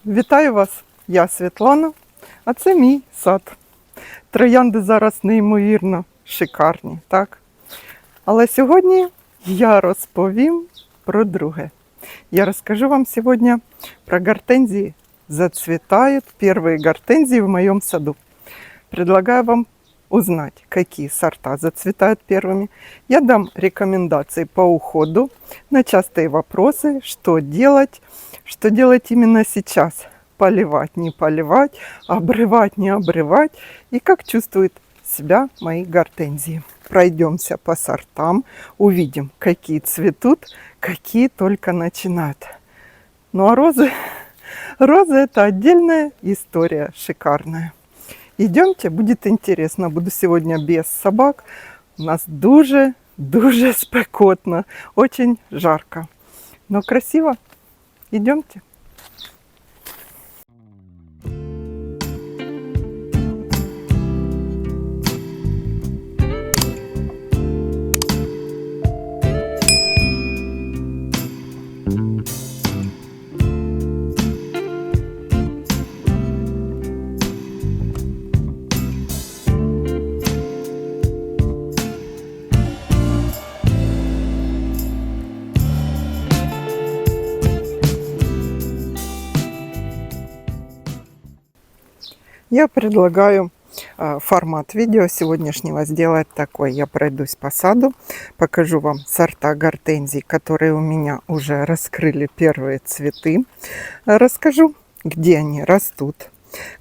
Вітаю вас! Я Світлана, а це мій сад. Троянди зараз неймовірно шикарні, так? Але сьогодні я розповім про друге. Я расскажу вам сегодня про гортензии. Зацветают первые гортензии в моем саду. Предлагаю вам узнать, какие сорта зацветают первыми. Я дам рекомендации по уходу на частые вопросы, что делать именно сейчас. Поливать, не поливать, обрывать, не обрывать. И как чувствуют себя мои гортензии. Пройдемся по сортам, увидим, какие цветут, какие только начинают. Ну а розы это отдельная история, шикарная. Идемте, будет интересно. Буду сегодня без собак. У нас дуже спекотно, очень жарко. Но красиво. Идемте. Я предлагаю формат видео сегодняшнего сделать такой. Я пройдусь по саду, покажу вам сорта гортензий, которые у меня уже раскрыли первые цветы. Расскажу, где они растут,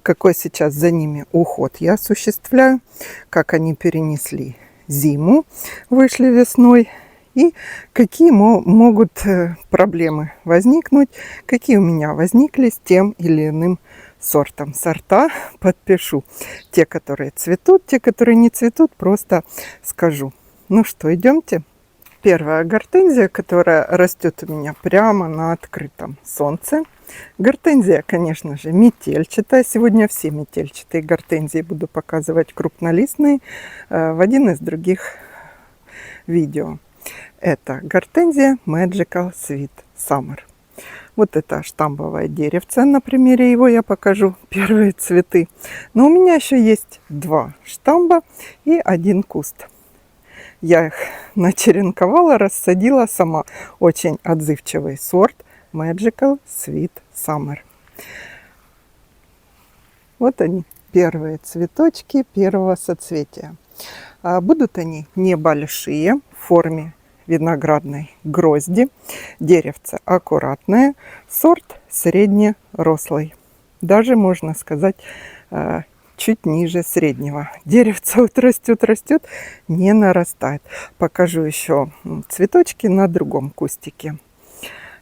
какой сейчас за ними уход я осуществляю, как они перенесли зиму, вышли весной. И какие могут проблемы возникнуть, какие у меня возникли с тем или иным сортом. Сорта подпишу. Те, которые цветут, те, которые не цветут, просто скажу. Ну что, идемте. Первая гортензия, которая растет у меня прямо на открытом солнце. Гортензия, конечно же, метельчатая. Сегодня все метельчатые гортензии буду показывать крупнолистные в один из других видео. Это гортензия Magical Sweet Summer. Вот это штамбовое деревце. На примере его я покажу первые цветы. Но у меня еще есть два штамба и один куст. Я их начеренковала, рассадила сама. Очень отзывчивый сорт Magical Sweet Summer. Вот они, первые цветочки первого соцветия. Будут они небольшие, в форме виноградной грозди. Деревце аккуратное, сорт среднерослый. Даже, можно сказать, чуть ниже среднего. Деревце вот растет, не нарастает. Покажу еще цветочки на другом кустике.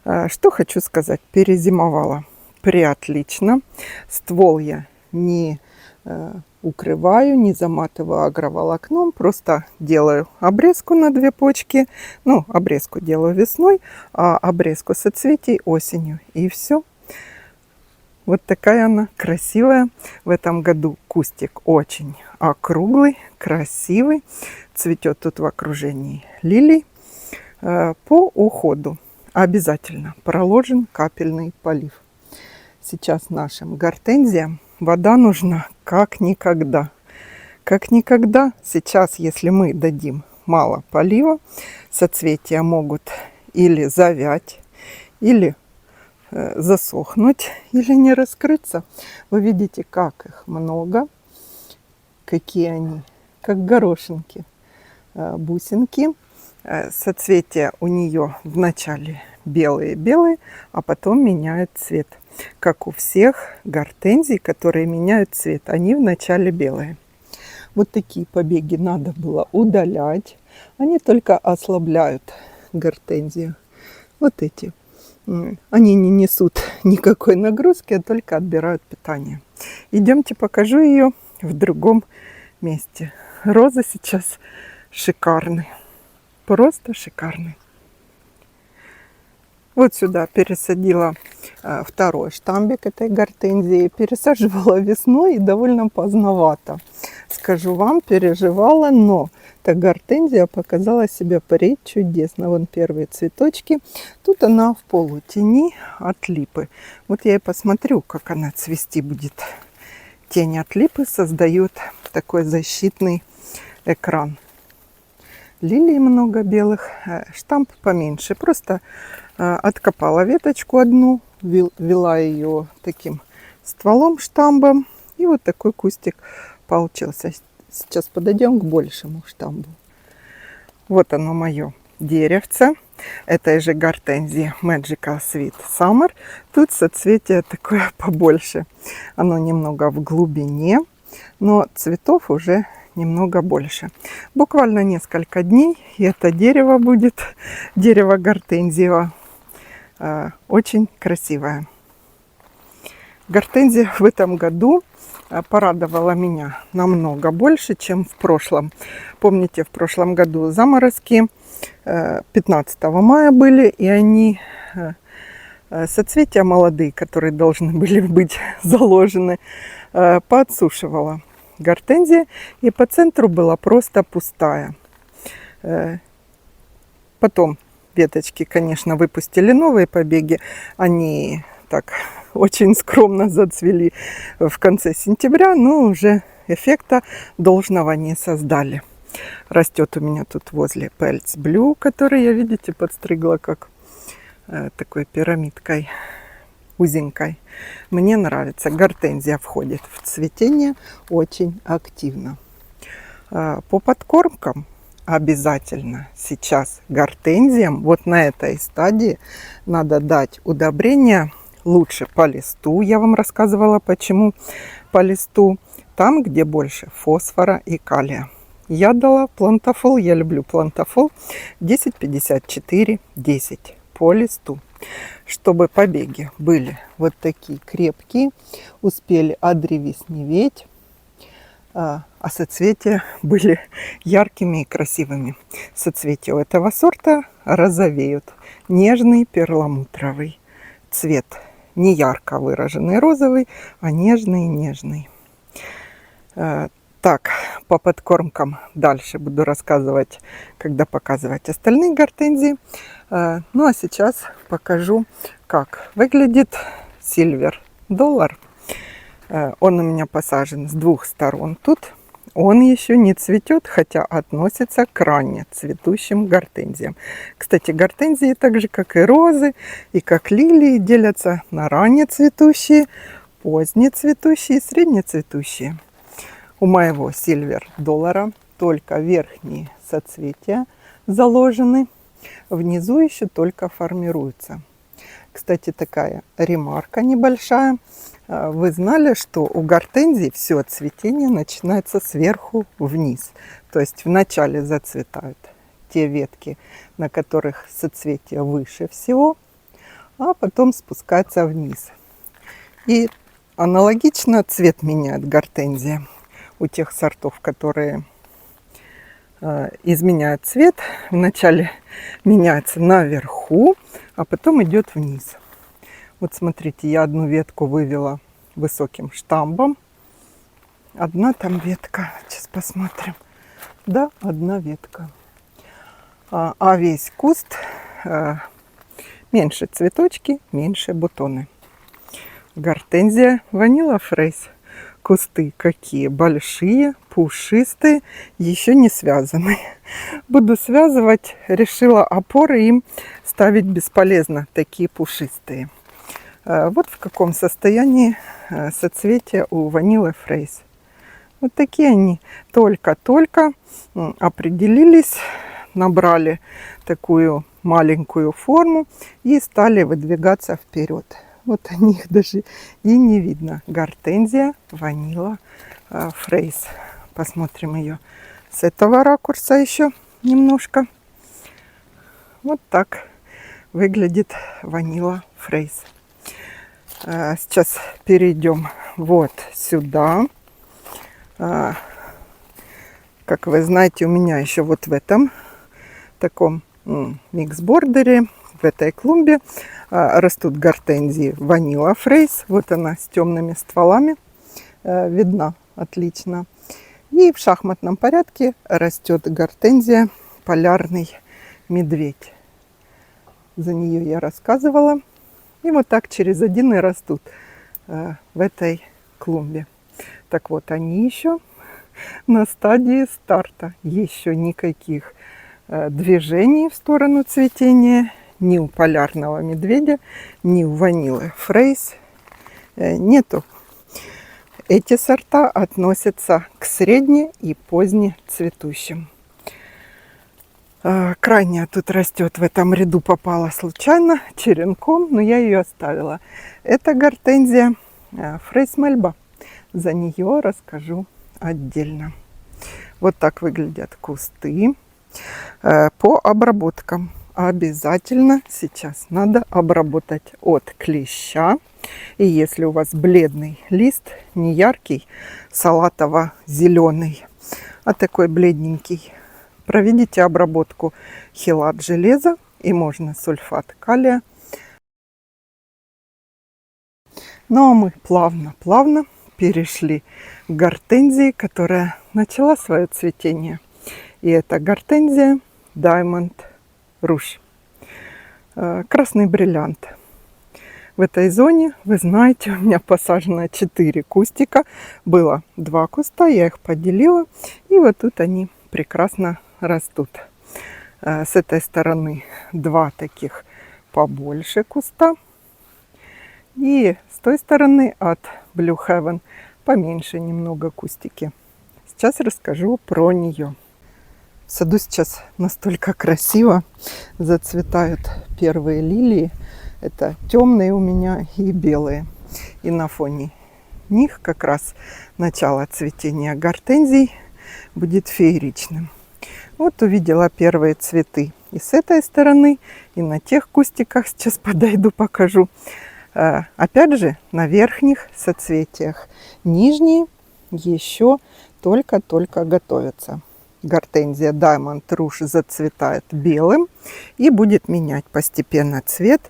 Что хочу сказать. Перезимовала приотлично. Ствол я не укрываю, не заматываю агроволокном, просто делаю обрезку на две почки. Ну, обрезку делаю весной, а обрезку соцветий осенью. И все. Вот такая она красивая. В этом году кустик очень округлый, красивый. Цветет тут в окружении лилий. По уходу обязательно проложен капельный полив. Сейчас нашим гортензиям вода нужна как никогда. Как никогда сейчас, если мы дадим мало полива, соцветия могут или завять, или засохнуть, или не раскрыться. Вы видите, как их много, какие они, как горошинки, бусинки. Соцветия у нее вначале белые-белые, а потом меняют цвет. Как у всех гортензий, которые меняют цвет. Они вначале белые. Вот такие побеги надо было удалять. Они только ослабляют гортензию. Вот эти. Они не несут никакой нагрузки, а только отбирают питание. Идемте покажу ее в другом месте. Розы сейчас шикарные. Просто шикарные. Вот сюда пересадила второй штамбик этой гортензии. Пересаживала весной и довольно поздновато. скажу вам, переживала, но эта гортензия показала себя пречудесно. Вон первые цветочки. Тут она в полутени от липы. Вот я и посмотрю, как она цвести будет. Тень от липы создает такой защитный экран. Лилий много белых, штамп поменьше. Просто откопала веточку одну, вела ее таким стволом штамбом. И вот такой кустик получился. Сейчас подойдем к большему штамбу. Вот оно мое деревце. Этой же гортензии Magical Sweet Summer. Тут соцветие такое побольше. Оно немного в глубине, но цветов уже немного больше. Буквально несколько дней, и это дерево будет, дерево гортензия, очень красивое. Гортензия в этом году порадовала меня намного больше, чем в прошлом. Помните, в прошлом году заморозки 15 мая были, и они соцветия молодые, которые должны были быть заложены, подсушивала гортензия, и по центру была просто пустая. Потом веточки, конечно, выпустили новые побеги. Они так очень скромно зацвели в конце сентября, но уже эффекта должного не создали. Растет у меня тут возле Pelts Blue, который я, видите, подстригла как такой пирамидкой узенькой. Мне нравится. Гортензия входит в цветение очень активно. По подкормкам обязательно сейчас гортензиям вот на этой стадии надо дать удобрение лучше по листу. Я вам рассказывала, почему по листу. Там, где больше фосфора и калия. Я дала плантафол, я люблю плантафол 10-54-10 по листу. Чтобы побеги были вот такие крепкие, успели одревесневеть, а соцветия были яркими и красивыми. Соцветия у этого сорта розовеют. Нежный перламутровый цвет. Не ярко выраженный розовый, а нежный. Так, по подкормкам дальше буду рассказывать, когда показывать остальные гортензии. Ну а сейчас покажу, как выглядит Silver Dollar. Он у меня посажен с двух сторон тут. Он еще не цветет, хотя относится к ранне цветущим гортензиям. Кстати, гортензии, так же как и розы, и как лилии, делятся на ранне цветущие, поздние цветущие и среднецветущие. У моего Silver Dollar только верхние соцветия заложены, внизу еще только формируются. Кстати, такая ремарка небольшая. Вы знали, что у гортензий все цветение начинается сверху вниз. То есть вначале зацветают те ветки, на которых соцветие выше всего, а потом спускается вниз. И аналогично цвет меняет гортензия. У тех сортов, которые изменяют цвет, вначале меняется наверху, а потом идет вниз. Вот смотрите, я одну ветку вывела высоким штамбом. Одна там ветка. Сейчас посмотрим. Да, одна ветка. А весь куст меньше цветочки, меньше бутоны. Гортензия Vanilla Fraise. Кусты какие большие, пушистые, еще не связаны. Буду связывать. Решила опоры им ставить бесполезно, такие пушистые. Вот в каком состоянии соцветия у Vanilla Fraise. Вот такие они. Только-только определились, набрали такую маленькую форму и стали выдвигаться вперед. Вот они, их даже и не видно. Гортензия Vanilla Fraise. Посмотрим ее с этого ракурса еще немножко. Вот так выглядит Vanilla Fraise. Сейчас перейдем вот сюда. Как вы знаете, у меня еще вот в этом таком микс-бордере, в этой клумбе растут гортензии Vanilla Fraise. Вот она с темными стволами, видна отлично. И в шахматном порядке растет гортензия полярный медведь. За нее я рассказывала. И вот так через один и растут в этой клумбе. Так вот, они еще на стадии старта. Еще никаких движений в сторону цветения ни у полярного медведя, ни у ванилы Фрейс нету. Эти сорта относятся к средне- и позднецветущим. Крайняя тут растет в этом ряду, попала случайно черенком, но я ее оставила. Это гортензия Фрейс Мельба. За нее расскажу отдельно. Вот так выглядят кусты. По обработкам. Обязательно сейчас надо обработать от клеща. И если у вас бледный лист, не яркий, салатово-зеленый, а такой бледненький, проведите обработку хелат железа и можно сульфат калия. Ну а мы плавно перешли к гортензии, которая начала свое цветение. И это гортензия Diamond Rouge. Красный бриллиант. В этой зоне, вы знаете, у меня посажено 4 кустика. Было 2 куста, я их поделила. И вот тут они прекрасно растут. С этой стороны 2 таких побольше куста. И с той стороны от Blue Heaven поменьше немного кустики. Сейчас расскажу про нее. В саду сейчас настолько красиво зацветают первые лилии. Это темные у меня и белые. И на фоне них как раз начало цветения гортензий будет фееричным. Вот увидела первые цветы и с этой стороны, и на тех кустиках. Сейчас подойду, покажу. Опять же, на верхних соцветиях. Нижние еще только-только готовятся. Гортензия Diamond Rouge зацветает белым и будет менять постепенно цвет.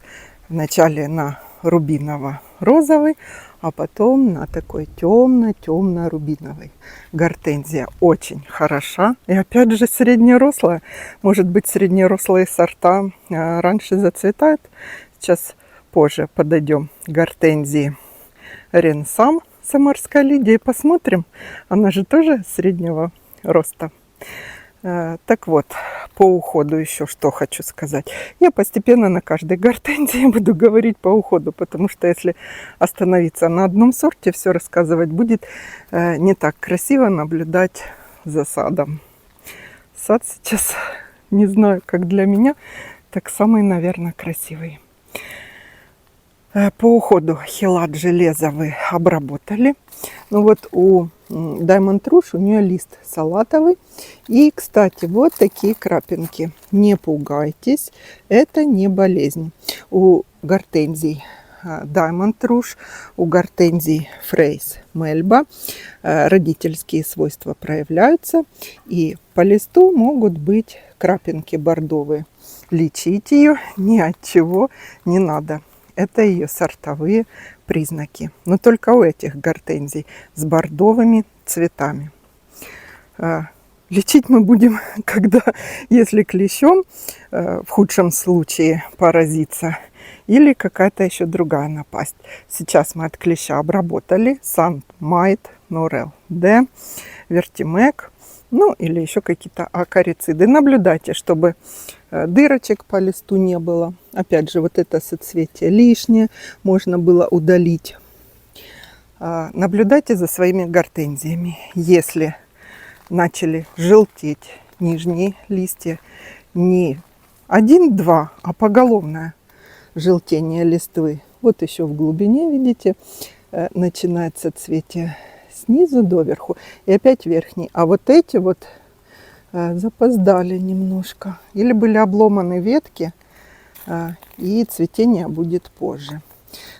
Вначале на рубиново-розовый, а потом на такой темно-темно-рубиновый. Гортензия очень хороша. И опять же среднерослая. Может быть, среднерослые сорта раньше зацветают. Сейчас позже подойдем к гортензии Ренсам, самарская лидия, и посмотрим. Она же тоже среднего роста. Так вот, по уходу еще что хочу сказать. Я постепенно на каждой гортензии буду говорить по уходу, потому что если остановиться на одном сорте, все рассказывать будет не так красиво наблюдать за садом. Сад сейчас, не знаю, как для меня, так самый, наверное, красивый. По уходу хелат железа вы обработали. Ну вот у Diamond Rouge у нее лист салатовый. И, кстати, вот такие крапинки. Не пугайтесь, это не болезнь. У гортензий Diamond Rouge, у гортензий Фрейс Мельба родительские свойства проявляются. И по листу могут быть крапинки бордовые. Лечить ее ни от чего не надо. Это ее сортовые признаки. Но только у этих гортензий с бордовыми цветами. Лечить мы будем, если клещом, в худшем случае паразица, или какая-то еще другая напасть. Сейчас мы от клеща обработали Санд Майт, Норел Д, Вертимек, ну или еще какие-то акарициды. Наблюдайте, чтобы дырочек по листу не было. Опять же, вот это соцветие лишнее, можно было удалить. Наблюдайте за своими гортензиями. Если начали желтеть нижние листья, не 1-2, а поголовное желтение листвы. Вот еще в глубине, видите, начинается цветение снизу доверху и опять верхний. А вот эти вот запоздали немножко. Или были обломаны ветки, и цветение будет позже.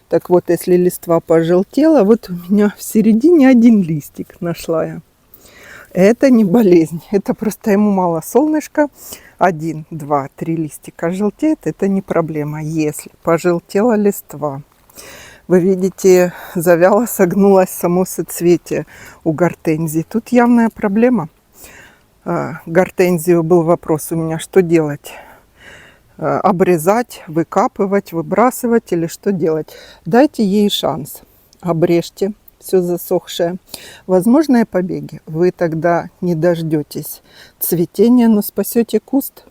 Так вот, если листва пожелтела, вот у меня в середине 1 листик нашла я. Это не болезнь, это просто ему мало солнышка. 1, 2, 3 листика желтеет, это не проблема. Если пожелтела листва, в Вы видите, завяло, согнулось само соцветие у гортензии. Тут явная проблема. Гортензию был вопрос у меня, что делать? Обрезать, выкапывать, выбрасывать или что делать? Дайте ей шанс. Обрежьте все засохшее. Возможные побеги. Вы тогда не дождетесь цветения, но спасете куст.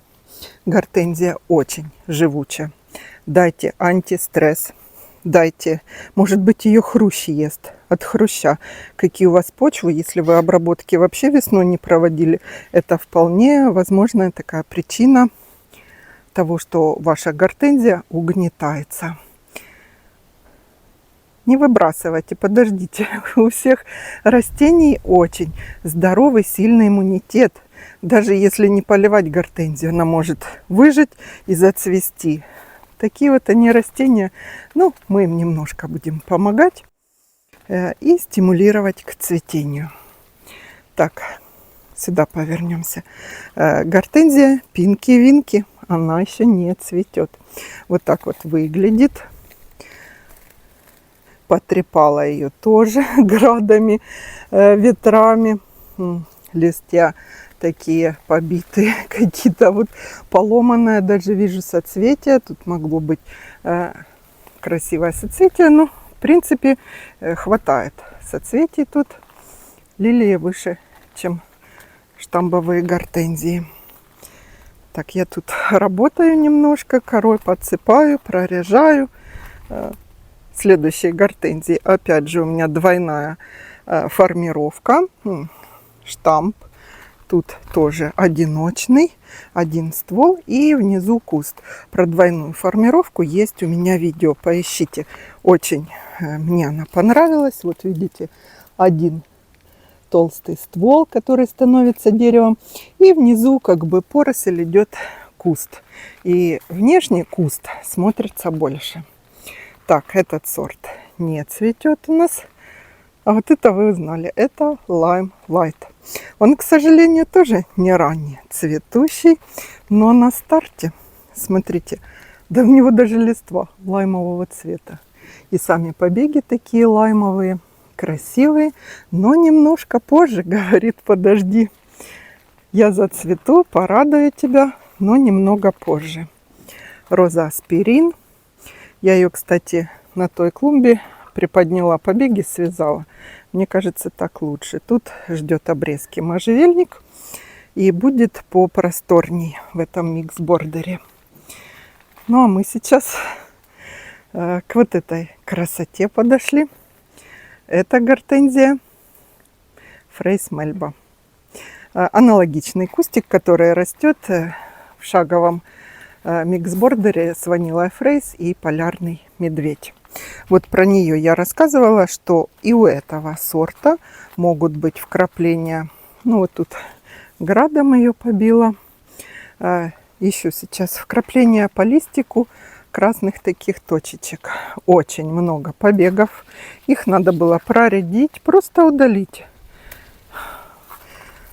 Гортензия очень живучая. Дайте антистресс. Дайте, может быть, ее хрущ ест от хруща. Какие у вас почвы, если вы обработки вообще весной не проводили, это вполне возможная такая причина того, что ваша гортензия угнетается. Не выбрасывайте, подождите. У всех растений очень здоровый, сильный иммунитет. Даже если не поливать гортензию, она может выжить и зацвести. Такие вот они растения. Ну, мы им немножко будем помогать и стимулировать к цветению. Так, сюда повернемся. Гортензия пинки-винки, она еще не цветет. Вот так вот выглядит. Потрепала ее тоже градами, ветрами. Листья такие побитые, какие-то вот поломанные. Даже вижу соцветия. Тут могло быть красивое соцветие, но в принципе хватает соцветий тут. Лилии выше, чем штамбовые гортензии. Так, я тут работаю немножко, корой подсыпаю, прорежаю. Следующие гортензии, опять же, у меня двойная формировка, штамп. Тут тоже одиночный, один ствол и внизу куст. Про двойную формировку есть у меня видео, поищите. Очень мне она понравилась. Вот видите, один толстый ствол, который становится деревом. И внизу как бы поросль идет куст. И внешний куст смотрится больше. Так, этот сорт не цветет у нас. А вот это вы узнали. Это Lime Light. Он, к сожалению, тоже не ранний цветущий. Но на старте, смотрите, да у него даже листва лаймового цвета. И сами побеги такие лаймовые, красивые. Но немножко позже, говорит, подожди. Я зацвету, порадую тебя, но немного позже. Роза аспирин. Я ее, кстати, на той клумбе приподняла побеги, связала. Мне кажется, так лучше. Тут ждет обрезки можжевельник и будет попросторней в этом микс-бордере. Ну, а мы сейчас к вот этой красоте подошли. Это гортензия Фрейс Мельба. Аналогичный кустик, который растет в шаговом микс-бордере с ванилой Фрейс и полярный медведь. Вот про нее я рассказывала, что и у этого сорта могут быть вкрапления. Ну вот тут градом ее побило. Еще сейчас вкрапления по листику красных таких точечек. Очень много побегов. Их надо было проредить, просто удалить.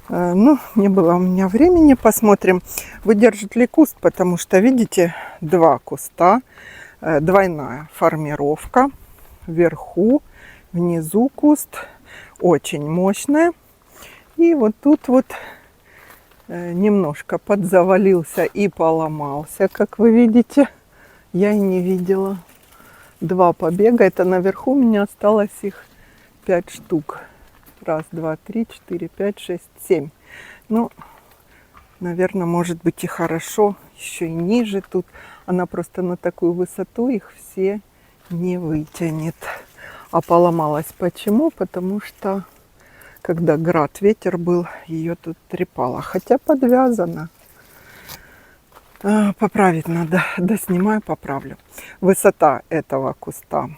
Ну, не было у меня времени. Посмотрим, выдержит ли куст, потому что, видите, два куста, двойная формировка. Вверху, внизу куст. Очень мощная. И вот тут вот немножко подзавалился и поломался, как вы видите. Я и не видела. Два побега. Это наверху у меня осталось их 5 штук. Раз, два, три, 4, 5, 6, 7. Ну, наверное, может быть и хорошо. Еще и ниже тут. Она просто на такую высоту их все не вытянет. А поломалась почему? Потому что, когда град, ветер был, ее тут трепало. Хотя подвязана. Поправить надо. Доснимаю, поправлю. Высота этого куста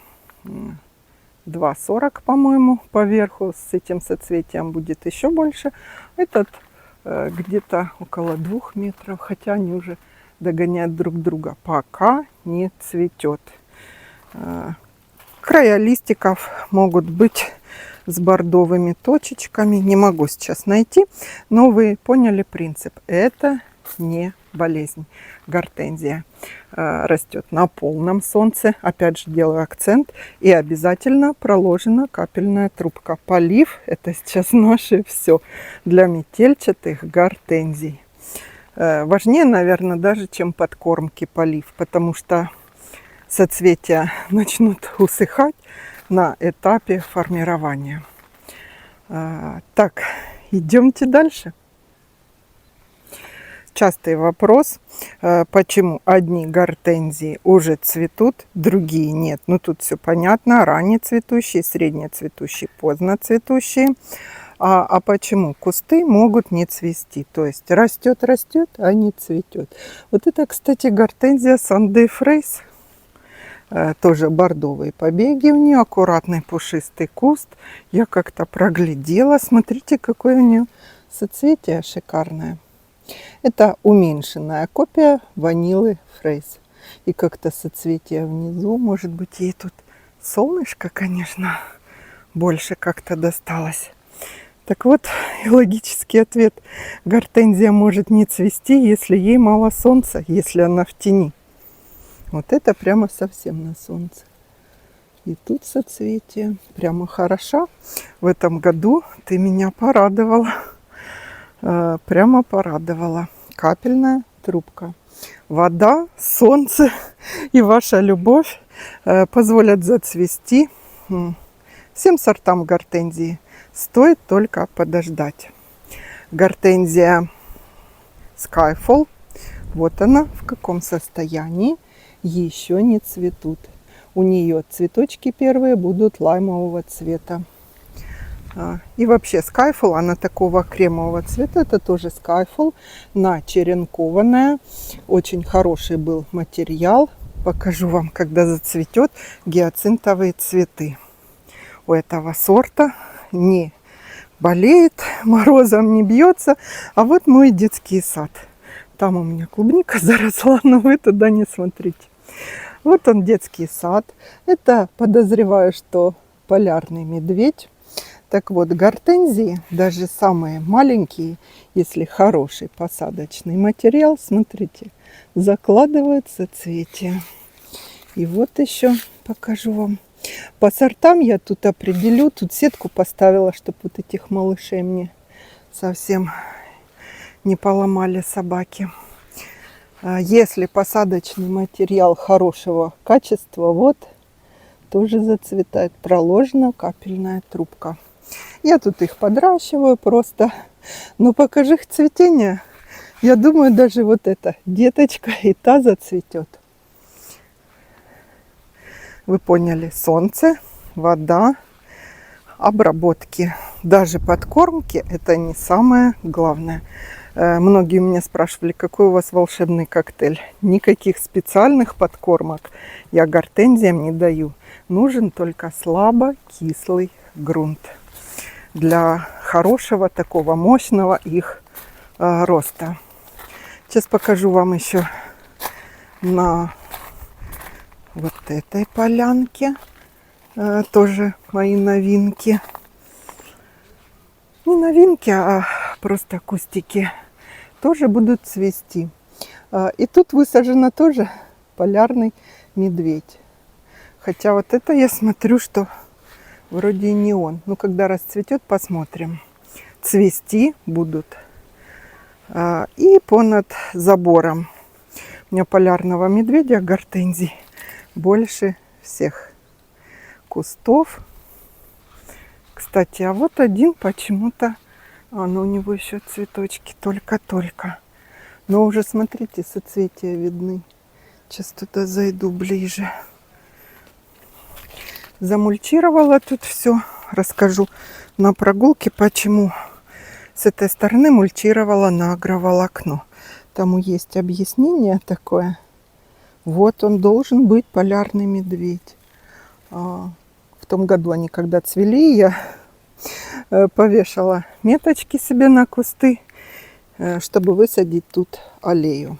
2,40, по-моему, поверху. С этим соцветием будет еще больше. Этот где-то около 2 метров, хотя они уже догоняют друг друга. Пока не цветет. Края листиков могут быть с бордовыми точечками. Не могу сейчас найти, но вы поняли принцип. Это не болезнь гортензия. Растет на полном солнце. Опять же делаю акцент. И обязательно проложена капельная трубка. Полив – это сейчас наше все для метельчатых гортензий. Важнее, наверное, даже чем подкормки полив, потому что соцветия начнут усыхать на этапе формирования. Так, идемте дальше. Частый вопрос, почему одни гортензии уже цветут, другие нет. Ну тут все понятно, ранне цветущие, средне цветущие, поздно цветущие. А почему кусты могут не цвести? То есть растет, а не цветет. Вот это, кстати, гортензия Sunday Fraise. Тоже бордовые побеги у нее, аккуратный пушистый куст. Я как-то проглядела. Смотрите, какое у нее соцветие шикарное. Это уменьшенная копия ванилы Fraise. И как-то соцветие внизу. Может быть, ей тут солнышко, конечно, больше как-то досталось. Так вот, и логический ответ. Гортензия может не цвести, если ей мало солнца, если она в тени. Вот это прямо совсем на солнце. И тут соцветие. Прямо хороша. В этом году ты меня порадовала. Прямо порадовала. Капельная трубка. Вода, солнце и ваша любовь позволят зацвести всем сортам гортензии. Стоит только подождать. Гортензия Skyfall. Вот она в каком состоянии. Еще не цветут. У нее цветочки первые будут лаймового цвета. И вообще Skyfall, она такого кремового цвета. Это тоже Skyfall, начеренкованная. Очень хороший был материал. Покажу вам, когда зацветет гиацинтовые цветы. У этого сорта не болеет, морозом не бьется. А вот мой детский сад. Там у меня клубника заросла, но вы туда не смотрите. Вот он, детский сад. Это, подозреваю, что полярный медведь. Так вот, гортензии, даже самые маленькие, если хороший посадочный материал, смотрите, закладывают соцветия. И вот еще покажу вам. По сортам я тут определю. Тут сетку поставила, чтобы вот этих малышей мне совсем не поломали собаки. Если посадочный материал хорошего качества, вот, тоже зацветает. Проложена капельная трубка. Я тут их подращиваю просто. Но покажи их цветение. Я думаю, даже вот эта деточка и та зацветет. Вы поняли, солнце, вода, обработки, даже подкормки – это не самое главное. Многие у меня спрашивали, какой у вас волшебный коктейль. Никаких специальных подкормок я гортензиям не даю. Нужен только слабо кислый грунт для хорошего такого мощного их роста. Сейчас покажу вам еще на вот этой полянке тоже мои новинки. Не новинки, а просто кустики тоже будут цвести. И тут высажено тоже полярный медведь. Хотя вот это я смотрю, что вроде и не он. Ну, когда расцветет, посмотрим. Цвести будут. И понад забором у меня полярного медведя, гортензий, больше всех кустов. Кстати, а вот один почему-то, но у него еще цветочки только-только. Но уже, смотрите, соцветия видны. Сейчас туда зайду ближе. Замульчировала тут все. Расскажу на прогулке, почему с этой стороны мульчировала на агроволокно. Тому есть объяснение такое. Вот он должен быть, полярный медведь. В том году они когда цвели, я повешала меточки себе на кусты, чтобы высадить тут аллею.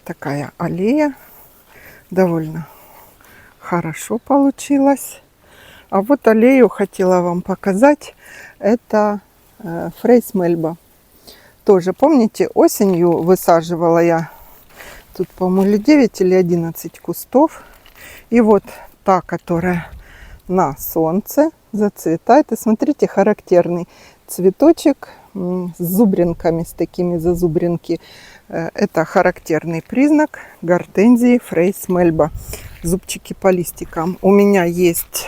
Такая аллея довольно хорошо получилась. А вот аллею хотела вам показать. Это Fraise Melba. Тоже, помните, осенью высаживала я тут, по-моему, 9 или 11 кустов. И вот та, которая на солнце зацветает. И смотрите, характерный цветочек с зубринками, с такими зазубринки. Это характерный признак гортензии Фрейс Мельба. Зубчики по листикам. У меня есть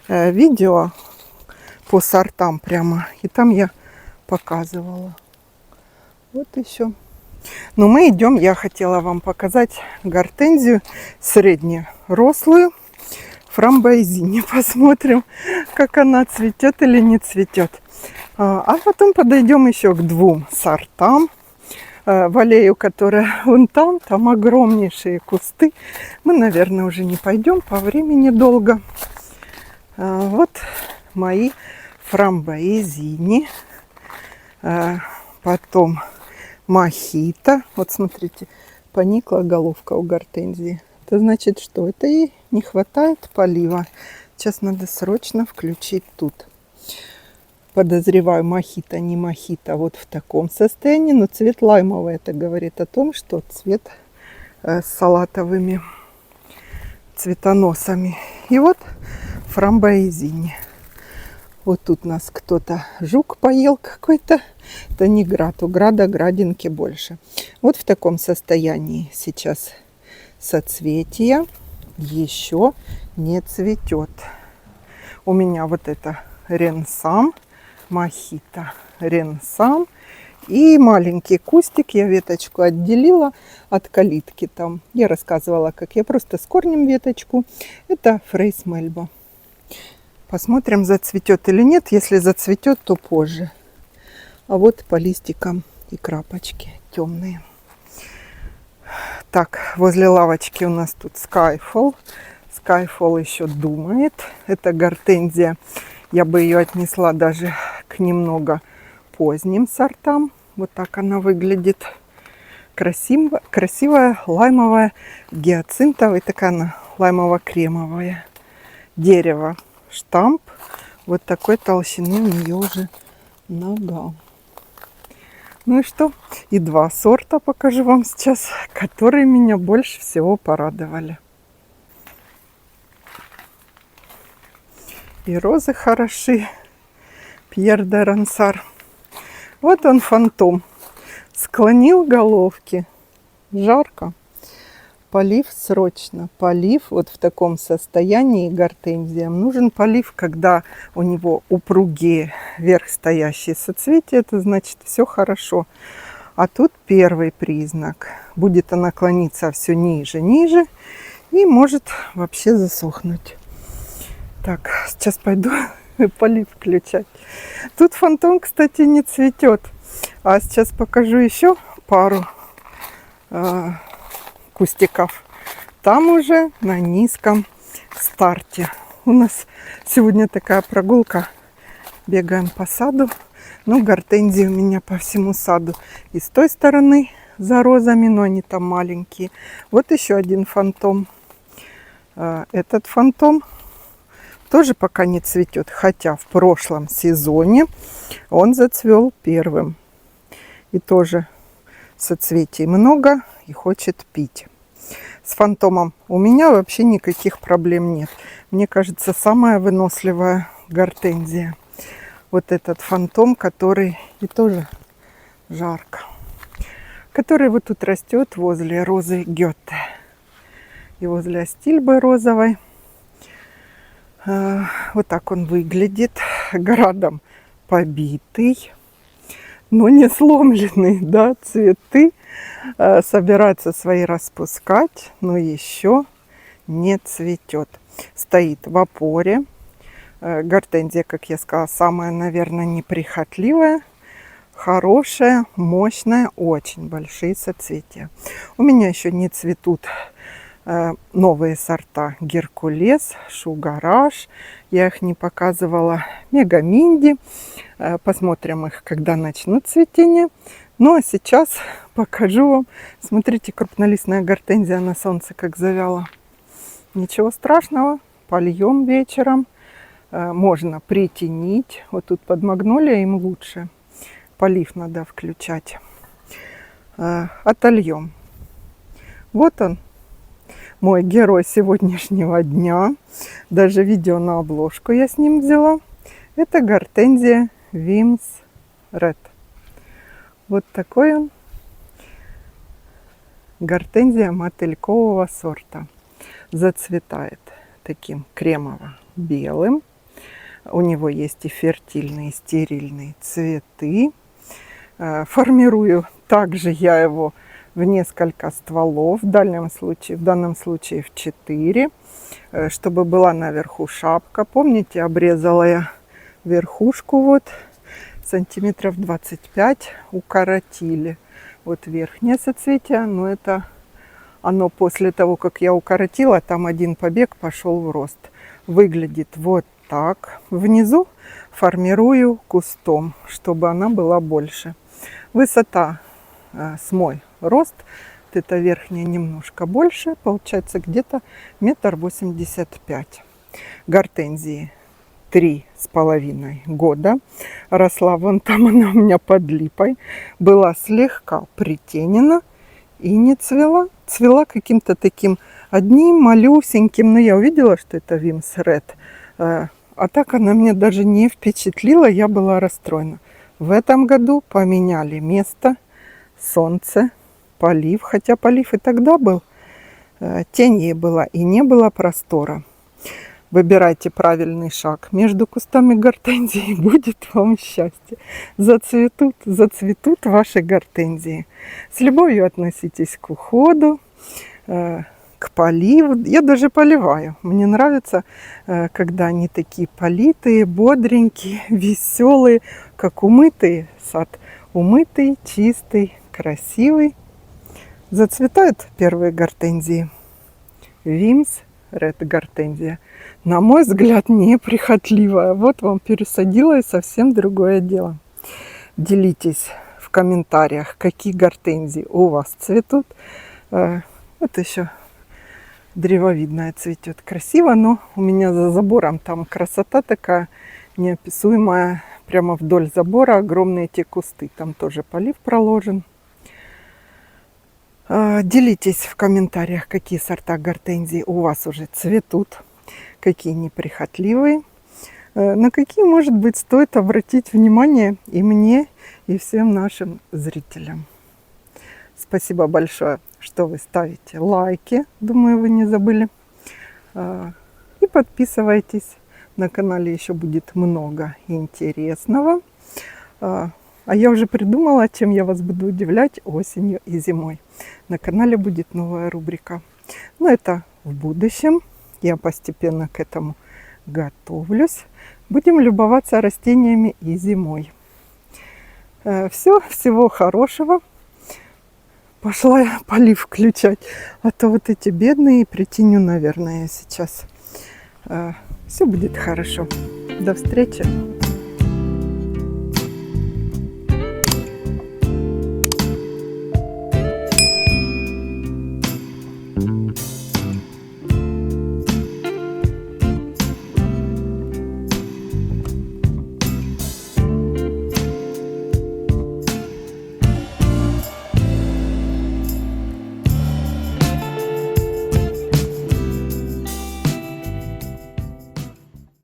видео по сортам прямо. И там я показывала. Вот еще. Но мы идем, я хотела вам показать гортензию среднерослую фрамбоизини. Посмотрим, как она цветет или не цветет. А потом подойдем еще к двум сортам. В аллею, которая вон там огромнейшие кусты. Мы, наверное, уже не пойдем, по времени долго. Вот мои фрамбоизини. Потом мохито. Вот смотрите, поникла головка у гортензии. Это значит, что это ей не хватает полива. Сейчас надо срочно включить тут. Подозреваю, мохито, не мохито, вот в таком состоянии. Но цвет лаймовый. Это говорит о том, что цвет с салатовыми цветоносами. И вот фрамбоизини. Вот тут нас кто-то жук поел какой-то. Это не град, у града градинки больше. Вот в таком состоянии сейчас соцветия. Еще не цветет. У меня вот это ренсам, мохито, ренсам. И маленький кустик, я веточку отделила от калитки там. Я рассказывала, как я просто с корнем веточку. Это Фрейс Мельба. Посмотрим, зацветет или нет. Если зацветет, то позже. А вот по листикам и крапочки темные. Так, возле лавочки у нас тут Skyfall. Skyfall еще думает. Это гортензия. Я бы ее отнесла даже к немного поздним сортам. Вот так она выглядит. Красивая лаймовая, гиацинтовая. Такая она лаймово-кремовая. Дерево. Штамп. Вот такой толщины у нее уже нога. Ну и что? И два сорта покажу вам сейчас, которые меня больше всего порадовали. И розы хороши. Пьер де Рансар. Вот он, фантом. Склонил головки. Жарко. Полив срочно. Полив вот в таком состоянии гортензиям. Нужен полив, когда у него упругие верхстоящие соцветия. Это значит, все хорошо. А тут первый признак. Будет она клониться все ниже, ниже. И может вообще засохнуть. Так, сейчас пойду полив включать. Тут фантом, кстати, не цветет. А сейчас покажу еще пару кустиков. Там уже на низком старте. У нас сегодня такая прогулка. Бегаем по саду. Ну, гортензии у меня по всему саду. И с той стороны за розами, но они там маленькие. Вот еще один фантом. Этот фантом тоже пока не цветет. Хотя в прошлом сезоне он зацвел первым. И тоже соцветий много и хочет пить. С фантомом у меня вообще никаких проблем нет. Мне кажется, самая выносливая гортензия. Вот этот фантом, который и тоже жарко. Который вот тут растет возле розы Гёте. И возле астильбы розовой. Вот так он выглядит. Градом побитый. Но не сломленный, да, цветы. Собирается свои распускать, но еще не цветет. Стоит в опоре. Гортензия, как я сказала, самая, наверное, неприхотливая. Хорошая, мощная, очень большие соцветия. У меня еще не цветут новые сорта Геркулес, Шугараш. Я их не показывала. Мегаминди. Посмотрим их, когда начнут цветение. Ну а сейчас покажу вам. Смотрите, крупнолистная гортензия на солнце как завяла. Ничего страшного. Польем вечером. Можно притенить. Вот тут под магнолией им лучше. полив надо включать. Отольем. Вот он, мой герой сегодняшнего дня. Даже видео на обложку я с ним взяла. Это гортензия Вимс Ред. Вот такой он. Гортензия мотылькового сорта. Зацветает таким кремово-белым. У него есть и фертильные, и стерильные цветы. Формирую также я его в несколько стволов, в данном случае в 4, чтобы была наверху шапка. Помните, обрезала я верхушку вот сантиметров 25, укоротили. Вот верхнее соцветие, но это оно после того, как я укоротила, там один побег пошел в рост. Выглядит вот так. Внизу формирую кустом, чтобы она была больше. Высота с мой рост, вот это верхняя немножко больше, получается где-то 1,85 м. Гортензии 3,5 года. Росла вон там она у меня под липой. Была слегка притенена и не цвела. Цвела каким-то таким одним малюсеньким. Но я увидела, что это Вимс Ред. А так она меня даже не впечатлила. Я была расстроена. В этом году поменяли место. Солнце, полив. Хотя полив и тогда был. Тень ей была и не было простора. Выбирайте правильный шаг. Между кустами гортензии будет вам счастье. Зацветут ваши гортензии. С любовью относитесь к уходу, к поливу. Я даже поливаю. Мне нравится, когда они такие политые, бодренькие, веселые, как умытый сад. Умытый, чистый, красивый. Зацветают первые гортензии. Вимс Ред гортензия. На мой взгляд, неприхотливая. Вот вам пересадила и совсем другое дело. Делитесь в комментариях, какие гортензии у вас цветут. Вот еще древовидная цветет красиво, но у меня за забором там красота такая неописуемая. Прямо вдоль забора огромные эти кусты. Там тоже полив проложен. Делитесь в комментариях, какие сорта гортензий у вас уже цветут, какие неприхотливые, на какие, может быть, стоит обратить внимание и мне, и всем нашим зрителям. Спасибо большое, что вы ставите лайки, думаю, вы не забыли, и подписывайтесь. На канале еще будет много интересного. А я уже придумала, чем я вас буду удивлять осенью и зимой. На канале будет новая рубрика. Но это в будущем. Я постепенно к этому готовлюсь. Будем любоваться растениями и зимой. Всего хорошего. Пошла я полив включать. А то вот эти бедные притяню, наверное, сейчас. Все будет хорошо. До встречи.